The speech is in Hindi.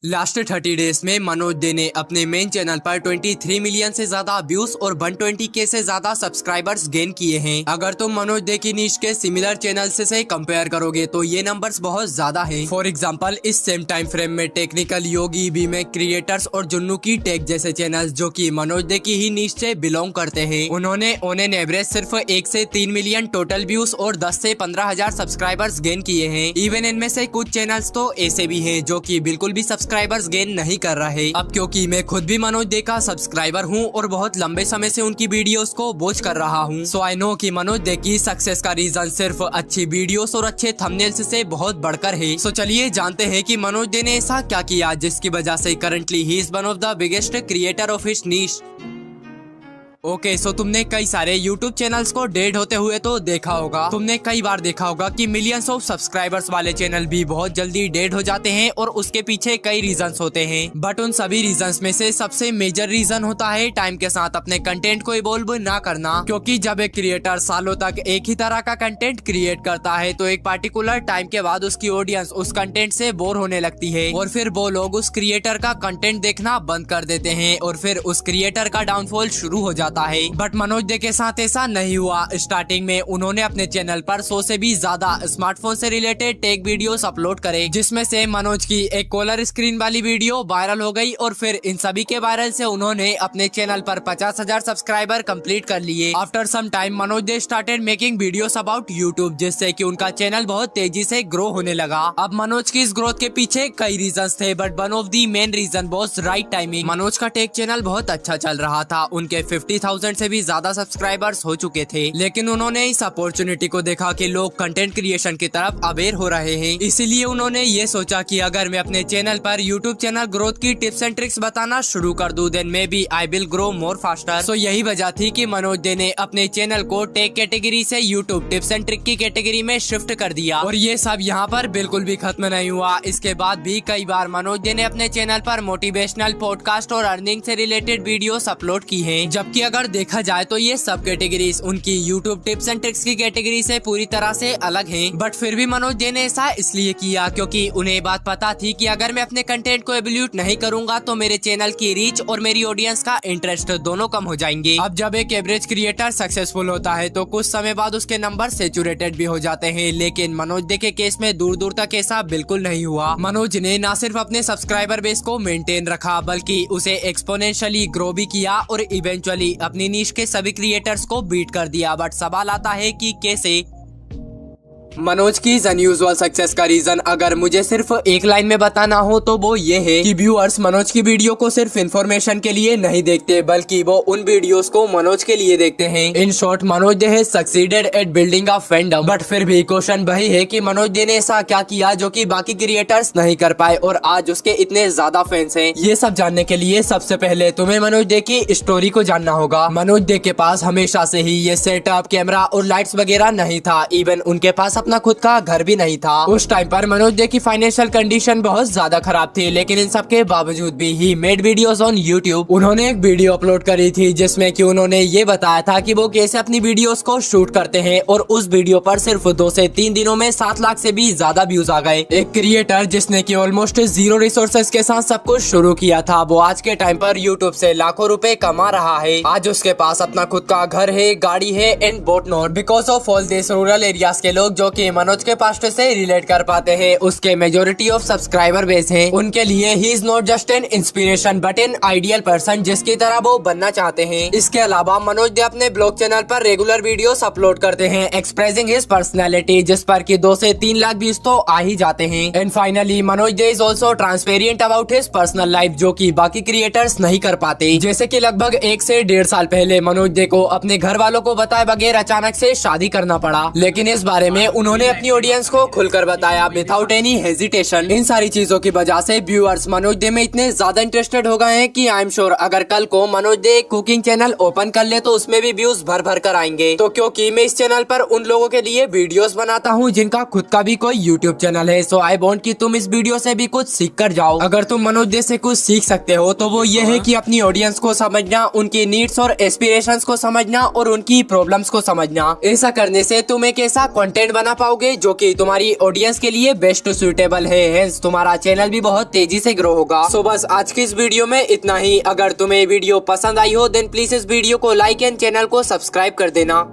लास्ट 30 डेज में मनोज दे ने अपने मेन चैनल पर 23 मिलियन से ज्यादा व्यूज और 120K से ज्यादा सब्सक्राइबर्स गेन किए हैं। अगर तुम मनोज दे की नीश के सिमिलर चैनल से कंपेयर करोगे तो ये नंबर्स बहुत ज्यादा हैं। फॉर एग्जांपल इस सेम टाइम फ्रेम में टेक्निकल योगी भी में क्रिएटर्स और जुन्नू की टेक जैसे चैनल्स जो कि मनोज दे की ही नीश से बिलोंग करते हैं, उन्होंने ऑन एन एवरेज सिर्फ 1 से 3 मिलियन टोटल व्यूज और 10 से 15,000 सब्सक्राइबर्स गेन किए हैं। इवन इनमें से कुछ चैनल्स तो ऐसे भी हैं जो कि बिल्कुल भी सब्सक्राइबर्स गेन नहीं कर रहे। अब क्योंकि मैं खुद भी मनोज दे का सब्सक्राइबर हूँ और बहुत लंबे समय से उनकी वीडियोस को वॉच कर रहा हूँ, सो आई नो कि मनोज दे की सक्सेस का रीजन सिर्फ अच्छी वीडियोस और अच्छे थंबनेल्स से बहुत बढ़कर है। सो चलिए जानते हैं कि मनोज दे ने ऐसा क्या किया जिसकी वजह से currently he is one of the biggest creator of his niche. Okay, so तुमने कई सारे YouTube चैनल्स को डेड होते हुए तो देखा होगा। तुमने कई बार देखा होगा कि मिलियंस ऑफ सब्सक्राइबर्स वाले चैनल भी बहुत जल्दी डेड हो जाते हैं और उसके पीछे कई रीजंस होते हैं, बट उन सभी रीजंस में से सबसे मेजर रीजन होता है टाइम के साथ अपने कंटेंट को इवॉल्व ना करना। क्योंकि जब एक क्रिएटर सालों तक एक ही तरह का कंटेंट क्रिएट करता है तो एक पार्टिकुलर टाइम के बाद उसकी ऑडियंस उस कंटेंट से बोर होने लगती है और फिर वो लोग उस क्रिएटर का कंटेंट देखना बंद कर देते हैं और फिर उस क्रिएटर का डाउनफॉल शुरू हो जाता है। बट मनोज दे के साथ ऐसा नहीं हुआ। स्टार्टिंग में उन्होंने अपने चैनल पर 100 से भी ज्यादा स्मार्टफोन से रिलेटेड टेक वीडियोस अपलोड करे, जिसमें से मनोज की एक कॉलर स्क्रीन वाली वीडियो वायरल हो गई और फिर इन सभी के वायरल से उन्होंने अपने चैनल पर 50,000 सब्सक्राइबर कंप्लीट कर लिए। After some time Manoj they started making videos about YouTube, जिससे कि उनका चैनल बहुत तेजी से ग्रो होने लगा। अब मनोज की इस ग्रोथ के पीछे कई रीजंस थे, but one of the main reason was right timing. Manoj का टेक चैनल बहुत अच्छा चल रहा था, उनके 50,000 से भी ज्यादा सब्सक्राइबर्स हो चुके थे, लेकिन उन्होंने इस अपॉर्चुनिटी को देखा कि लोग कंटेंट क्रिएशन की तरफ अवेयर हो रहे हैं, इसीलिए उन्होंने ये सोचा कि अगर मैं अपने चैनल पर यूट्यूब चैनल ग्रोथ की टिप्स एंड ट्रिक्स बताना शुरू कर दूं, then maybe I will grow more faster. So यही वजह थी कि मनोज दे ने अपने चैनल को टेक कैटेगरी से यूट्यूब टिप्स एंड ट्रिक की कैटेगरी में शिफ्ट कर दिया। और ये सब यहाँ पर बिल्कुल भी खत्म नहीं हुआ। इसके बाद भी कई बार मनोज दे ने अपने चैनल पर मोटिवेशनल पॉडकास्ट और अर्निंग से रिलेटेड वीडियोस अपलोड की हैं, जबकि अगर देखा जाए तो ये सब कैटेगरीज उनकी YouTube टिप्स एंड ट्रिक्स की कैटेगरी से पूरी तरह से अलग हैं। बट फिर भी मनोज दे ने ऐसा इसलिए किया क्योंकि उन्हें बात पता थी कि अगर मैं अपने कंटेंट को एवोल्यूट नहीं करूंगा तो मेरे चैनल की रीच और मेरी ऑडियंस का इंटरेस्ट दोनों कम हो जाएंगे। अब जब एक एवरेज क्रिएटर सक्सेसफुल होता है तो कुछ समय बाद उसके नंबर सैचुरेटेड भी हो जाते हैं, लेकिन मनोज दे के केस में दूर दूर तक ऐसा बिल्कुल नहीं हुआ। मनोज ने न सिर्फ अपने सब्सक्राइबर बेस को मेंटेन रखा बल्कि उसे एक्सपोनेंशियली ग्रो भी किया और इवेंचुअली अपनी नीश के सभी क्रिएटर्स को बीट कर दिया। बट सवाल आता है कि कैसे। मनोज की अनयूजुअल सक्सेस का रीजन अगर मुझे सिर्फ एक लाइन में बताना हो तो वो ये है कि व्यूअर्स मनोज की वीडियो को सिर्फ इन्फॉर्मेशन के लिए नहीं देखते बल्कि वो उन वीडियोस को मनोज के लिए देखते हैं। In short Manoj they has succeeded at building a fandom. But फिर भी क्वेश्चन वही है कि मनोज दे ने ऐसा क्या किया जो कि बाकी क्रिएटर्स नहीं कर पाए और आज उसके इतने ज्यादा फैंस हैं। ये सब जानने के लिए सबसे पहले तुम्हें मनोज दे की स्टोरी को जानना होगा। मनोज दे के पास हमेशा से ही ये सेटअप, कैमरा और लाइट्स वगैरह नहीं था। इवन उनके पास अपना खुद का घर भी नहीं था। उस टाइम पर मनोज दे की फाइनेंशियल कंडीशन बहुत ज्यादा खराब थी, लेकिन इन सब के बावजूद भी he made videos on YouTube. उन्होंने एक वीडियो अपलोड करी थी जिसमें कि उन्होंने ये बताया था कि वो कैसे अपनी वीडियोस को शूट करते हैं और उस वीडियो पर सिर्फ 2 से 3 दिनों में 7 लाख से भी ज्यादा व्यूज आ गए। एक क्रिएटर जिसने की ऑलमोस्ट 0 रिसोर्सेज के साथ सब कुछ शुरू किया था, वो आज के टाइम पर यूट्यूब से लाखों रुपए कमा रहा है। आज उसके पास अपना खुद का घर है, गाड़ी है and boat not. Because of all this rural areas के लोग जो कि मनोज के पास्ट से रिलेट कर पाते हैं, उसके मेजोरिटी ऑफ सब्सक्राइबर बेस हैं, उनके लिए he is not just an inspiration but an ideal person जिसकी तरह वो बनना चाहते हैं। इसके अलावा मनोज दे अपने ब्लॉग चैनल पर रेगुलर वीडियोस अपलोड करते हैं एक्सप्रेसिंग हिज पर्सनैलिटी, जिस पर कि 2 से 3 लाख व्यूज तो आ ही जाते हैं। And finally Manoj they is also transparent about his personal life, जो कि बाकी क्रिएटर्स नहीं कर पाते। जैसे कि लगभग 1 से 1.5 साल पहले मनोज दे को अपने घर वालों को बताए बगैर अचानक से शादी करना पड़ा, लेकिन इस बारे में उन्होंने अपनी ऑडियंस को खुलकर बताया विदाउट एनी हेजिटेशन। इन सारी चीजों की वजह से व्यूअर्स मनोज दे में इतने ज्यादा इंटरेस्टेड हो गए हैं कि आई एम श्योर अगर कल को मनोज दे कुकिंग चैनल ओपन कर ले तो उसमें भी व्यूज भर भर कर आएंगे। तो क्योंकि मैं इस चैनल पर उन लोगों के लिए वीडियोस बनाता हूँ जिनका खुद का भी कोई यूट्यूब चैनल है, सो आई वांट कि तुम इस वीडियो से भी कुछ सीख कर जाओ। अगर तुम मनोज दे से कुछ सीख सकते हो तो वो ये है कि अपनी ऑडियंस को समझना, उनकी नीड्स और एस्पिरेशंस को समझना और उनकी प्रॉब्लम्स को समझना। ऐसा करने से तुम एक ऐसा कंटेंट बना बना पाओगे, जो कि तुम्हारी ऑडियंस के लिए बेस्ट सुटेबल है। हेंस तुम्हारा चैनल भी बहुत तेजी से ग्रो होगा। सो बस आज की इस वीडियो में इतना ही। अगर तुम्हें वीडियो पसंद आई हो देन प्लीज इस वीडियो को लाइक एंड चैनल को सब्सक्राइब कर देना।